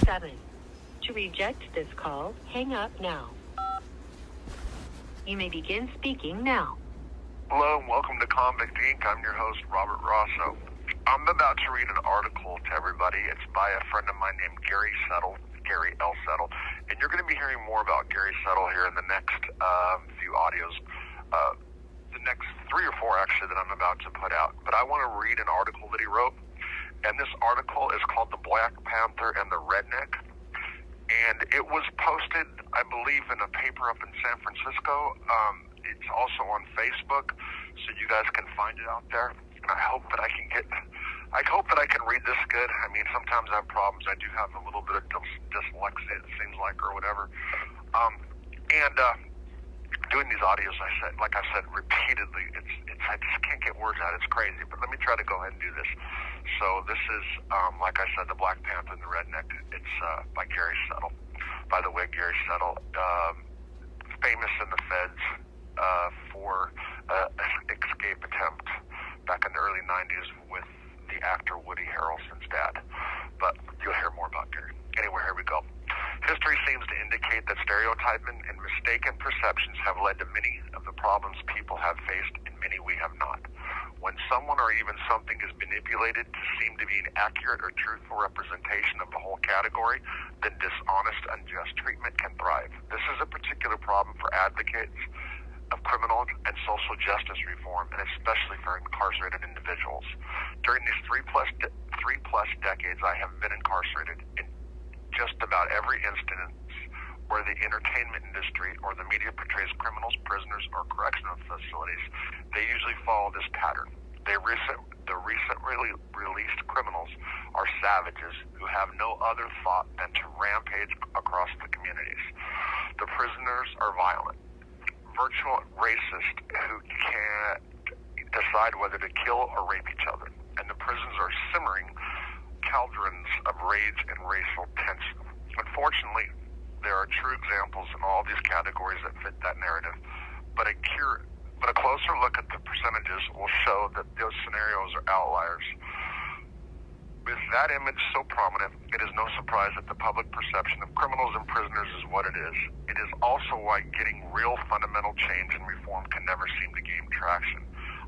7. To reject this call, hang up now. You may begin speaking now. Hello and welcome to Convict Inc. I'm your host, Robert Rosso. I'm about to read an article to everybody. It's by a friend of mine named Gary L. Settle. And you're going to be hearing more about Gary Settle here in the next few audios. The next 3 or 4 actually that I'm about to put out. But I want to read an article that he wrote. And this article is called The Black Panther and the Redneck. And it was posted, I believe, in a paper up in San Francisco. It's also on Facebook, so you guys can find it out there. And I hope that I can read this good. I mean, sometimes I have problems. I do have a little bit of dyslexia, it seems like, or whatever. Doing these audios, like I said repeatedly, I just can't get words out. It's crazy. But let me try to go ahead and do this. So this is, like I said, The Black Panther and the Redneck. It's by Gary Settle. By the way, Gary Settle, famous in the feds for an escape attempt back in the early 90s with the actor Woody Harrelson's dad. But you'll hear more about Gary. Anyway, here we go. History seems to indicate that stereotyping and mistaken perceptions have led to many of the problems people have faced and many we have not. When someone or even something is manipulated to seem to be an accurate or truthful representation of the whole category, then dishonest, unjust treatment can thrive. This is a particular problem for advocates of criminal and social justice reform, and especially for incarcerated individuals. During these three plus decades, I have been incarcerated in just about every instance where the entertainment industry or the media portrays criminals, prisoners, or correctional facilities. They usually follow this pattern. The recently released criminals are savages who have no other thought than to rampage across the communities. The prisoners are violent, virtual racists who can't decide whether to kill or rape each other. And the prisons are simmering cauldrons of rage and racial tension. Unfortunately, there are true examples in all these categories that fit that narrative, but a closer look at the percentages will show that those scenarios are outliers. With that image so prominent, it is no surprise that the public perception of criminals and prisoners is what it is. It is also why getting real fundamental change and reform can never seem to gain traction.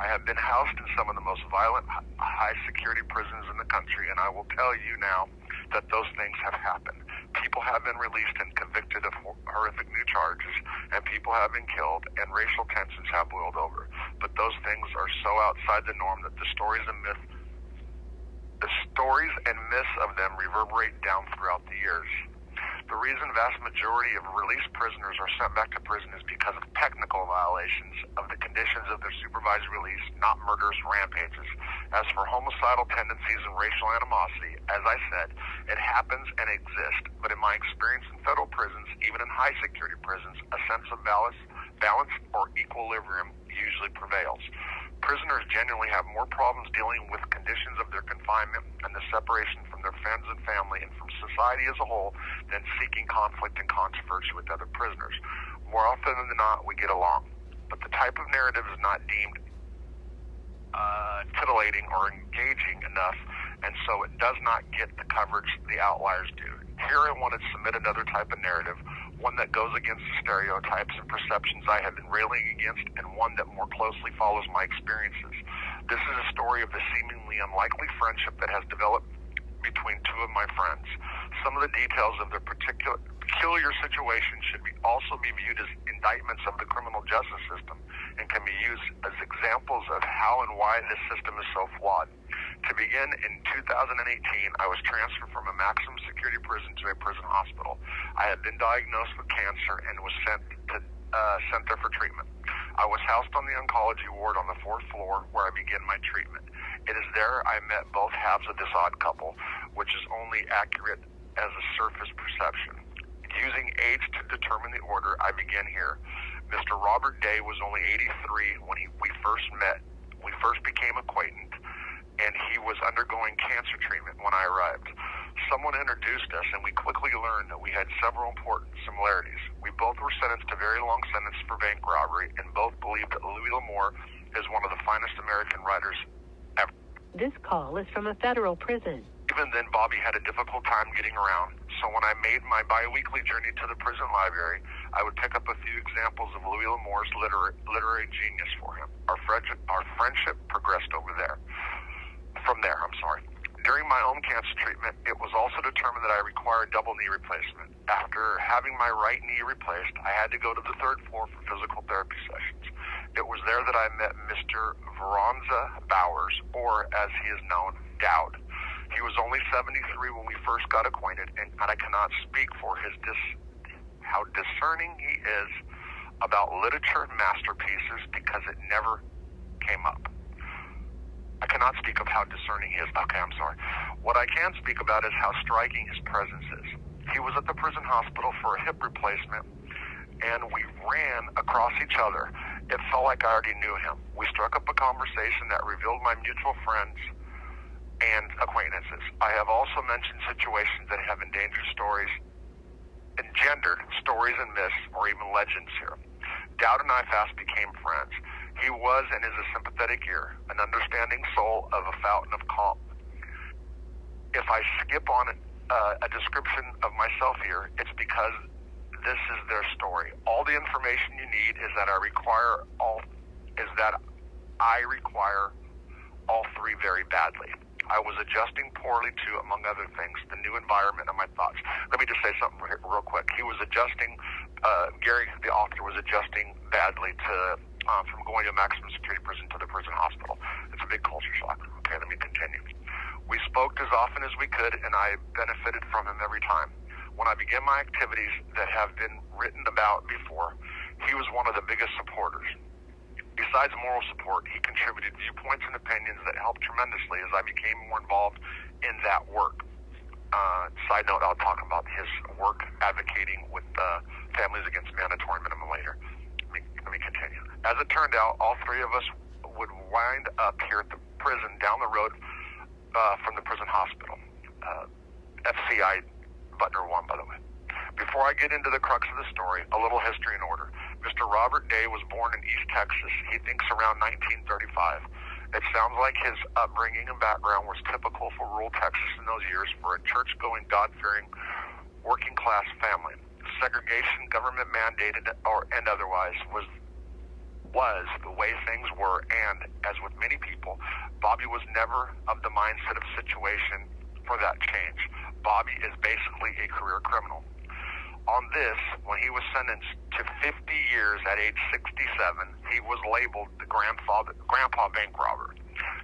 I have been housed in some of the most violent, high-security prisons in the country, and I will tell you now that those things have happened. People have been released and convicted of horrific new charges, and people have been killed, and racial tensions have boiled over. But those things are so outside the norm that the stories and myths of them reverberate down throughout the years. The reason vast majority of released prisoners are sent back to prison is because of technical violations of the conditions of their supervised release, not murderous rampages. As for homicidal tendencies and racial animosity, as I said, it happens and exists, but in my experience in federal prisons, even in high security prisons, a sense of balance or equilibrium usually prevails. Prisoners generally have more problems dealing with conditions of their confinement and the separation from their friends and family and from society as a whole than seeking conflict and controversy with other prisoners. More often than not, we get along. But the type of narrative is not deemed titillating or engaging enough, and so it does not get the coverage the outliers do. Here I wanted to submit another type of narrative, one that goes against the stereotypes and perceptions I have been railing against, and one that more closely follows my experiences. This is a story of the seemingly unlikely friendship that has developed between two of my friends. Some of the details of their peculiar situation should also be viewed as indictments of the criminal justice system and can be used as examples of how and why this system is so flawed. To begin, in 2018, I was transferred from a maximum security prison to a prison hospital. I had been diagnosed with cancer and was sent there for treatment. I was housed on the oncology ward on the 4th floor where I began my treatment. It is there I met both halves of this odd couple, which is only accurate as a surface perception. Using age to determine the order, I began here. Mr. Robert Day was only 83 when we first met. We first became acquainted, and he was undergoing cancer treatment when I arrived. Someone introduced us, and we quickly learned that we had several important similarities. We both were sentenced to very long sentences for bank robbery, and both believed that Louis L'Amour is one of the finest American writers ever. This call is from a federal prison. Even then, Bobby had a difficult time getting around, so when I made my bi-weekly journey to the prison library, I would pick up a few examples of Louis L'Amour's literary genius for him. Our friendship progressed from there. During my own cancer treatment, it was also determined that I required double knee replacement. After having my right knee replaced, I had to go to the third floor for physical therapy sessions. It was there that I met Mr. Veronza Bowers, or as he is known, Dowd. He was only 73 when we first got acquainted, and I cannot speak for how discerning he is about literature masterpieces because it never came up. I cannot speak of how discerning he is. Okay, I'm sorry. What I can speak about is how striking his presence is. He was at the prison hospital for a hip replacement, and we ran across each other. It felt like I already knew him. We struck up a conversation that revealed my mutual friends and acquaintances. I have also mentioned situations that have engendered stories and myths or even legends here. Dowd and I fast became friends. He was and is a sympathetic ear, an understanding soul of a fountain of calm. If I skip on a description of myself here, it's because this is their story. All the information you need is that I require all three very badly. I was adjusting poorly to, among other things, the new environment of my thoughts. Let me just say something real quick. He was adjusting, Gary, the author, was adjusting badly from going to a maximum security prison to the prison hospital. It's a big culture shock. Okay, let me continue. We spoke as often as we could, and I benefited from him every time. When I began my activities that have been written about before, he was one of the biggest supporters. Besides moral support, he contributed viewpoints and opinions that helped tremendously as I became more involved in that work. Side note, I'll talk about his work advocating with families against mandatory minimum later. Let me continue. As it turned out, all three of us would wind up here at the prison down the road from the prison hospital. FCI Butner 1, by the way. Before I get into the crux of the story, a little history in order. Mr. Robert Day was born in East Texas. He thinks around 1935. It sounds like his upbringing and background was typical for rural Texas in those years for a church-going, God-fearing, working-class family. Segregation, government mandated and otherwise, was the way things were, and as with many people, Bobby was never of the mindset of situation for that change. Bobby is basically a career criminal. On this, when he was sentenced to 50 years at age 67, he was labeled the grandpa bank robber.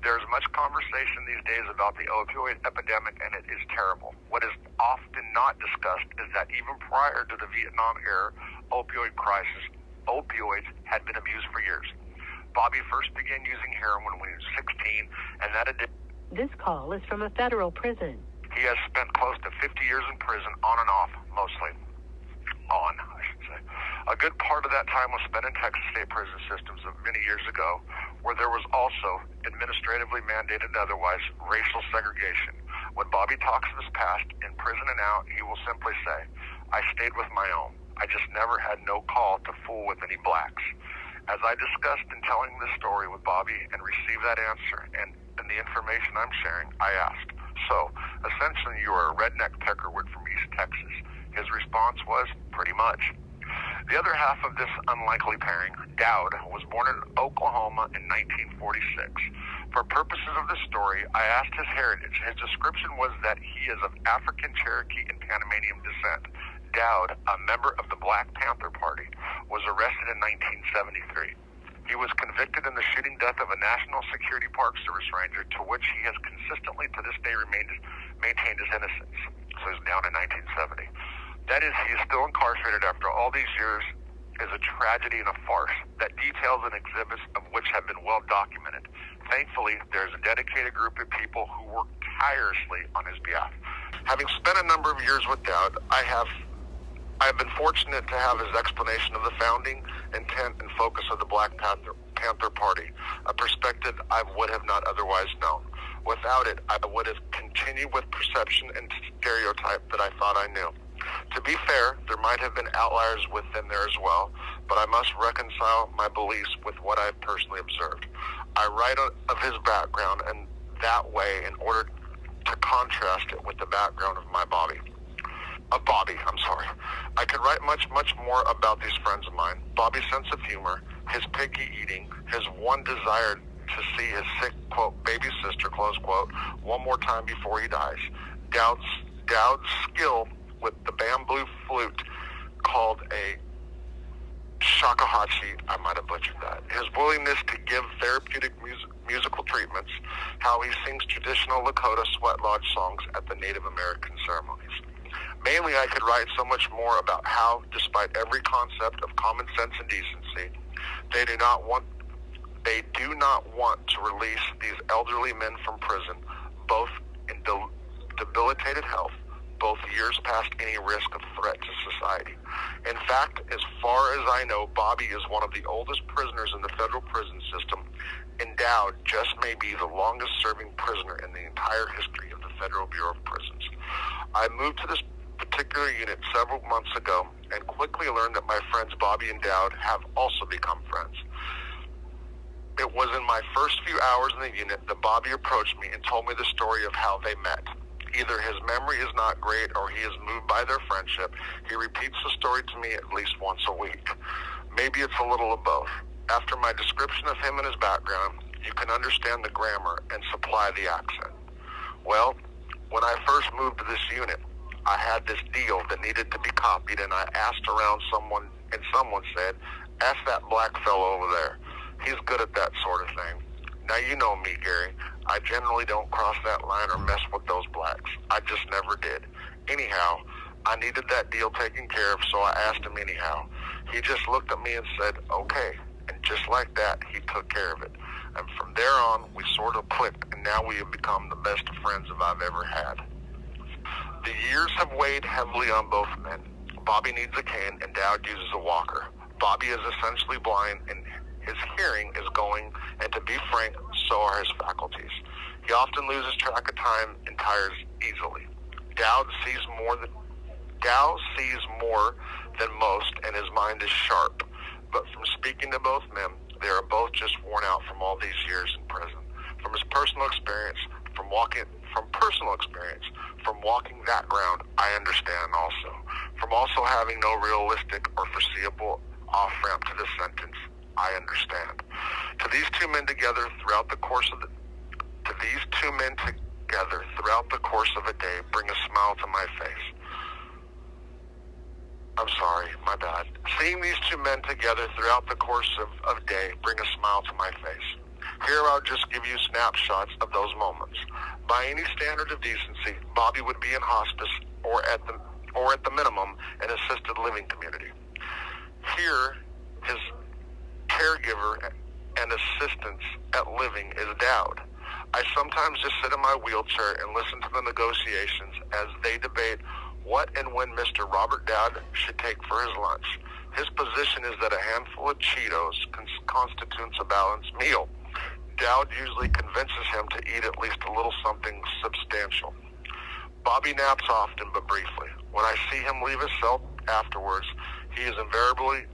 There is much conversation these days about the opioid epidemic, and it is terrible. What is often not discussed is that even prior to the Vietnam era opioid crisis, opioids had been abused for years. Bobby first began using heroin when he was 16, and that This call is from a federal prison. He has spent close to 50 years in prison, on and off, mostly. I should say. A good part of that time was spent in Texas state prison systems of many years ago, where there was also, administratively mandated and otherwise, racial segregation. When Bobby talks of his past, in prison and out, he will simply say, I stayed with my own. I just never had no call to fool with any blacks. As I discussed in telling this story with Bobby and received that answer and the information I'm sharing, I asked, so, essentially you are a redneck peckerwood from East Texas. His response was, pretty much. The other half of this unlikely pairing, Dowd, was born in Oklahoma in 1946. For purposes of this story, I asked his heritage. His description was that he is of African, Cherokee, and Panamanian descent. Dowd, a member of the Black Panther Party, was arrested in 1973. He was convicted in the shooting death of a National Security Park Service ranger, to which he has consistently to this day maintained his innocence. So he's down in 1970. That is, he is still incarcerated after all these years is a tragedy and a farce that details and exhibits of which have been well documented. Thankfully, there's a dedicated group of people who work tirelessly on his behalf. Having spent a number of years with Dowd, I have been fortunate to have his explanation of the founding, intent, and focus of the Black Panther Party, a perspective I would have not otherwise known. Without it, I would have continued with perception and stereotype that I thought I knew. To be fair, there might have been outliers within there as well, but I must reconcile my beliefs with what I've personally observed. I write of his background and that way in order to contrast it with the background of Bobby. I could write much more about these friends of mine. Bobby's sense of humor, his picky eating, his one desire to see his sick, quote, baby sister, close quote, one more time before he dies. Dowd's skill with the bamboo flute called a shakuhachi, I might have butchered that. His willingness to give therapeutic musical treatments, how he sings traditional Lakota sweat lodge songs at the Native American ceremonies. Mainly, I could write so much more about how, despite every concept of common sense and decency, they do not want to release these elderly men from prison, both in debilitated health, both years past any risk of threat to society. In fact, as far as I know, Bobby is one of the oldest prisoners in the federal prison system, and Dowd just may be the longest-serving prisoner in the entire history of the Federal Bureau of Prisons. I moved to this particular unit several months ago and quickly learned that my friends Bobby and Dowd have also become friends. It was in my first few hours in the unit that Bobby approached me and told me the story of how they met. Either his memory is not great or he is moved by their friendship. He repeats the story to me at least once a week. Maybe it's a little of both. After my description of him and his background, you can understand the grammar and supply the accent. Well, when I first moved to this unit, I had this deal that needed to be copied, and I asked around someone, and someone said, "Ask that black fellow over there. He's good at that sort of thing." Now, you know me, Gary. I generally don't cross that line or mess with those blacks. I just never did. Anyhow, I needed that deal taken care of, so I asked him anyhow. He just looked at me and said, "Okay." And just like that, he took care of it. And from there on, we sort of clicked, and now we have become the best of friends that I've ever had. The years have weighed heavily on both men. Bobby needs a cane, and Dowd uses a walker. Bobby is essentially blind, and his hearing is going, and to be frank, so are his faculties. He often loses track of time and tires easily. Dowd sees more than most, and his mind is sharp. But from speaking to both men, they are both just worn out from all these years in prison. From personal experience, from walking that ground, I understand also. From also having no realistic or foreseeable off-ramp to the sentence, I understand. To these two men together throughout the course of a day bring a smile to my face. I'm sorry, my bad. Seeing these two men together throughout the course of a day bring a smile to my face. Here I'll just give you snapshots of those moments. By any standard of decency, Bobby would be in hospice or at the minimum an assisted living community. Here, his caregiver and assistance at living is Dowd. I sometimes just sit in my wheelchair and listen to the negotiations as they debate what and when Mr. Robert Dowd should take for his lunch. His position is that a handful of Cheetos constitutes a balanced meal. Dowd usually convinces him to eat at least a little something substantial. Bobby naps often but briefly. When I see him leave his cell afterwards, he invariably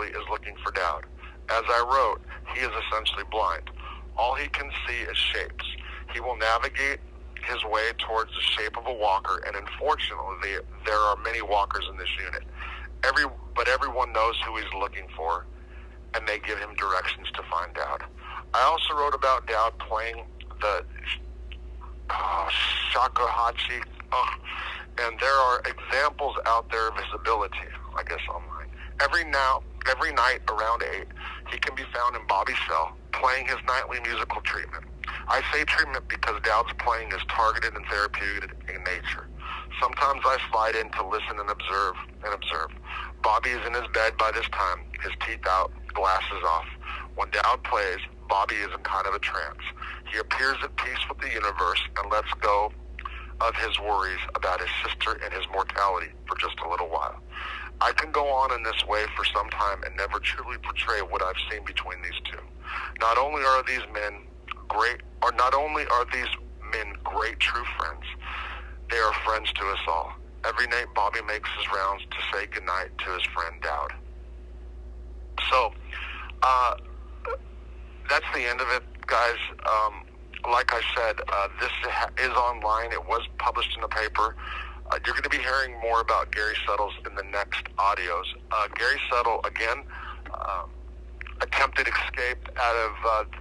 is looking for Dowd. As I wrote, he is essentially blind. All he can see is shapes. He will navigate his way towards the shape of a walker, and unfortunately, there are many walkers in this unit. But everyone knows who he's looking for, and they give him directions to find Dowd. I also wrote about Dowd playing the shakuhachi, and there are examples out there of his ability, I guess online. Every night around 8, he can be found in Bobby's cell, playing his nightly musical treatment. I say treatment because Dowd's playing is targeted and therapeutic in nature. Sometimes I slide in to listen and observe. Bobby is in his bed by this time, his teeth out, glasses off. When Dowd plays, Bobby is in kind of a trance. He appears at peace with the universe and lets go of his worries about his sister and his mortality for just a little while. I can go on in this way for some time and never truly portray what I've seen between these two. Not only are these men great true friends, they are friends to us all. Every night Bobby makes his rounds to say goodnight to his friend Dowd. So, that's the end of it, guys. like I said, this is online. It was published in the paper. You're going to be hearing more about Gary Settles in the next audios. Gary Settle, again, attempted escape out of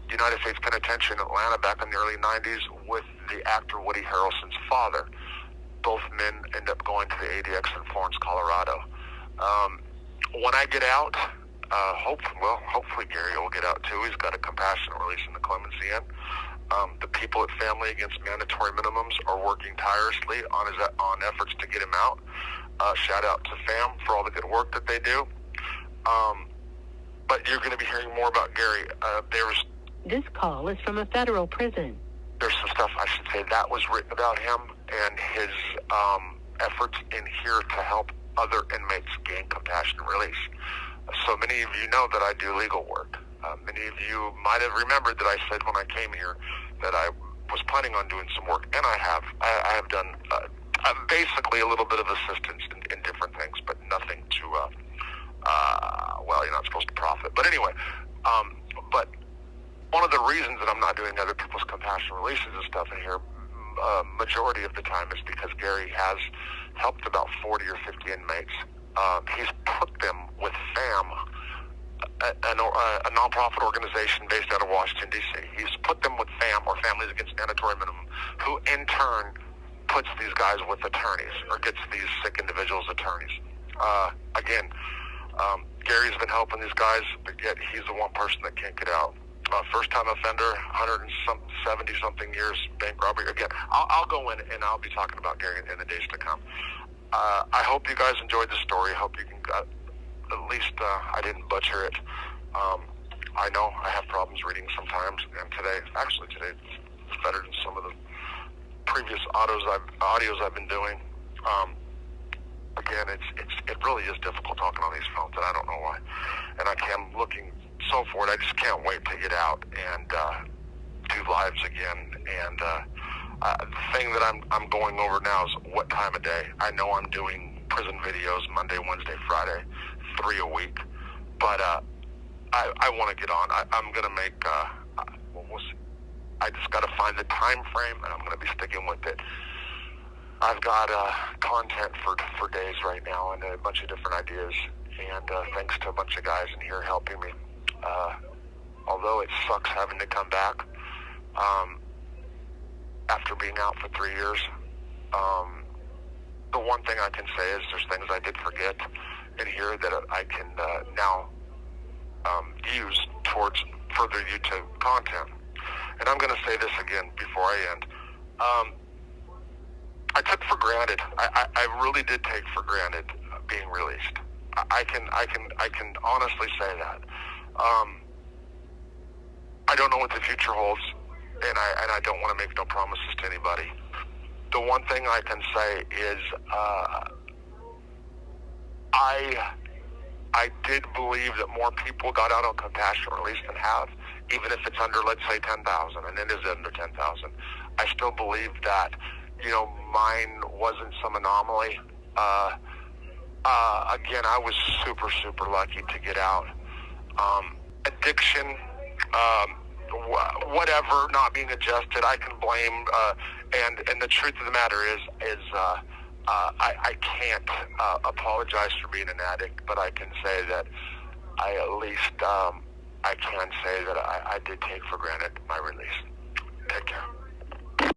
the United States Penitentiary in Atlanta back in the early 90s with the actor Woody Harrelson's father. Both men end up going to the ADX in Florence, Colorado. When I get out, hopefully Gary will get out too. He's got a compassionate release in the clemency end. The people at Family Against Mandatory Minimums are working tirelessly on efforts to get him out. Shout out to FAM for all the good work that they do. But you're going to be hearing more about Gary. This call is from a federal prison. There's some stuff, I should say, that was written about him and his efforts in here to help other inmates gain compassionate release. So many of you know that I do legal work. Many of you might have remembered that I said when I came here that I was planning on doing some work, and I have. I have done basically a little bit of assistance in different things, but nothing to, well, you're not supposed to profit. But anyway, but one of the reasons that I'm not doing other people's compassionate releases and stuff in here, majority of the time, is because Gary has helped about 40 or 50 inmates. He's put them with FAM, a nonprofit organization based out of Washington, D.C. He's put them with FAM, or Families Against Mandatory Minimum, who in turn puts these guys with attorneys, or gets these sick individuals attorneys. Again, Gary's been helping these guys, but yet he's the one person that can't get out. First-time offender, 170-something years, bank robbery. Again, I'll go in and I'll be talking about Gary in the days to come. I hope you guys enjoyed the story. I hope you can, at least I didn't butcher it. I know I have problems reading sometimes, and today it's better than some of the previous audios I've been doing. Again, it really is difficult talking on these phones, and I don't know why. And I'm looking so forward. I just can't wait to get out and do lives again. And the thing that I'm going over now is what time of day. I know I'm doing prison videos Monday, Wednesday, Friday, 3 a week, but I want to get on. I'm going to make. We'll see. I just got to find the time frame, and I'm going to be sticking with it. I've got content for days right now and a bunch of different ideas, and thanks to a bunch of guys in here helping me. Although it sucks having to come back after being out for 3 years, the one thing I can say is there's things I did forget in here that I can now use towards further YouTube content. And I'm going to say this again before I end. I took for granted. I really did take for granted being released. I can honestly say that. I don't know what the future holds, and I don't want to make no promises to anybody. The one thing I can say is I did believe that more people got out on compassionate release than have, even if it's under, let's say, 10,000, and it is under 10,000. I still believe that, mine wasn't some anomaly. Again, I was super, super lucky to get out. Addiction, whatever, not being adjusted, I can blame. And the truth of the matter is I can't apologize for being an addict, but I can say that I can say that I did take for granted my release. Take care.